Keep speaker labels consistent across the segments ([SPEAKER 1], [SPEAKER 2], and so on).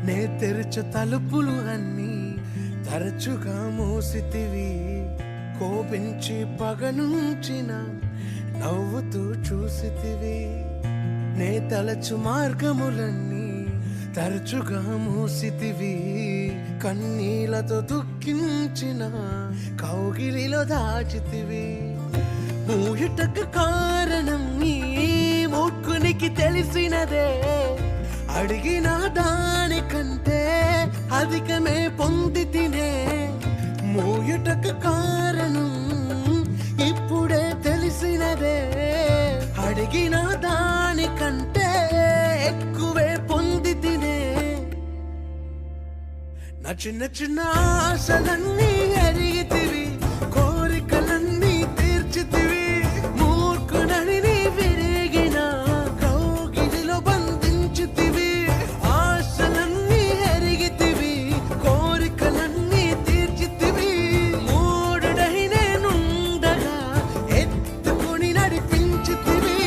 [SPEAKER 1] నే తెరుచు తలుపులు అన్నీ తరచుగా మూసితివి. కోపించి పగనుంచిన నవ్వుతూ చూసితివి. నే తలచు మార్గములన్నీ తరచుగా మూసితివి. కన్నీళ్లతో దుఃఖించిన కౌగిలిలో దాచితివి. మూయుటకు కారణం నీ మూర్ఖునికి తెలిసినదే. అడిగిన దానికంటే అధికమే పొంది తినే. మూయుటకు కారణం ఇప్పుడే తెలిసినదే. అడిగిన దానికంటే ఎక్కువే పొంది తినే. నా చిన్న చిన్న ఆశలన్నీ ఎరిగితివి. కోరికలన్నీ తీర్చితివి. మూర్ఖుడని నీ విరిగిన కౌగిలిలో బంధించితివి. ఆశలన్నీ ఎరిగితివి. కోరికలన్నీ తీర్చితివి. మూడుడై నేనుండగా ఎత్తుకుని నడిపించితివి.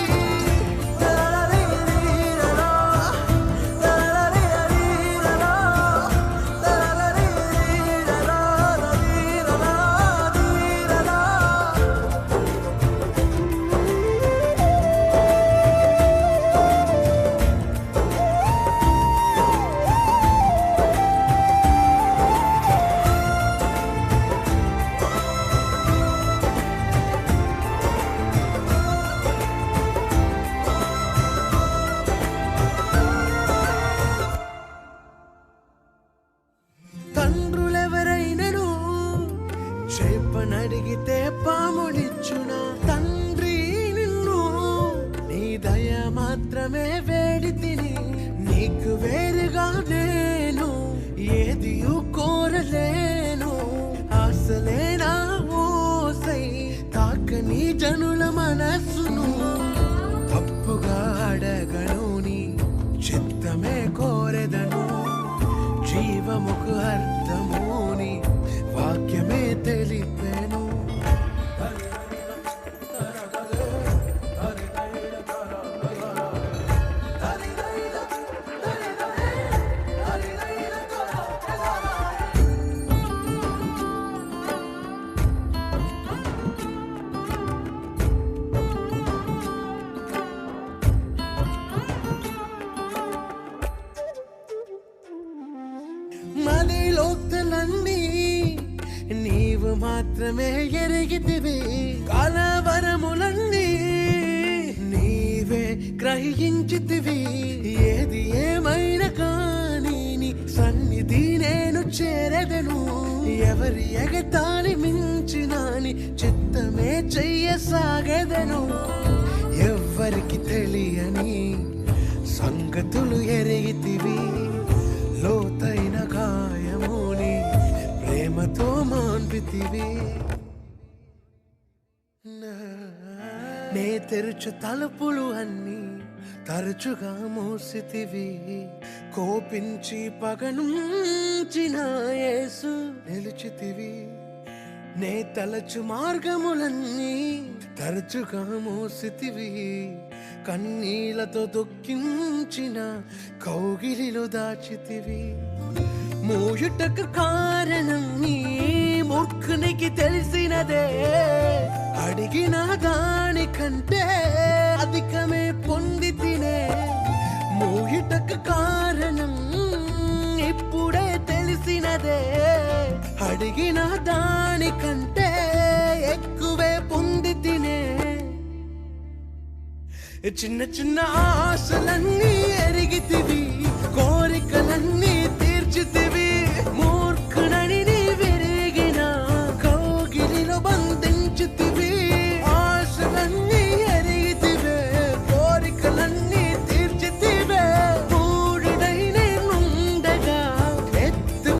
[SPEAKER 1] తండ్రులెవరైనను చేపనడిగితే పామునిచ్చునా. తండ్రి నిన్ను నీ దయ మాత్రమే వేడి తిని. నీకు వేరుగా నేను ఏదియు కోరలేను. ఆశలేనా ఓసై తాకని జనుల మనస్సును. తప్పుగా అడగను నీ చిత్తమే కోరెదను. జీవముకు అర్థముని వాక్యమే తెలిపెను. మదిలోక్తులన్నీ నీవు మాత్రమే ఎరిగితివి. కలవరములన్నీ నీవే గ్రహించితివి. ఏది ఏమైనా కానీ నీ సన్నిధి నేను చేరెదను. ఎవరి ఎగతాళి మించిన నీ చిత్తమే చెయ్యసాగెదను. ఎవ్వరికి తెలియని సంగతులు ఎరిగితివి. లోతైన గాయముని ప్రేమతో మాన్పితివి. నే తెరుచు తలుపులు అన్నీ తరచుగా మూసితివి. కోపించి పగనుంచిన యేసు నిలిచితివి. నే తలచు మార్గములన్నీ తరచుగా మూసితివి. కన్నీళ్లతో దుఃఖించిన కౌగిలిలో దాచితివి. మూయుటకు కారణం నీ మూర్ఖునికి తెలిసినదే. అడిగిన దానికంటే అధికమే పొంది తినే. మూయుటకు కారణం ఇప్పుడే తెలిసినదే. అడిగిన దానికంటే ఎక్కువే పొంది తినే. చిన్న చిన్న ఆశలన్నీ ఎరిగితివి. కోరికలన్నీ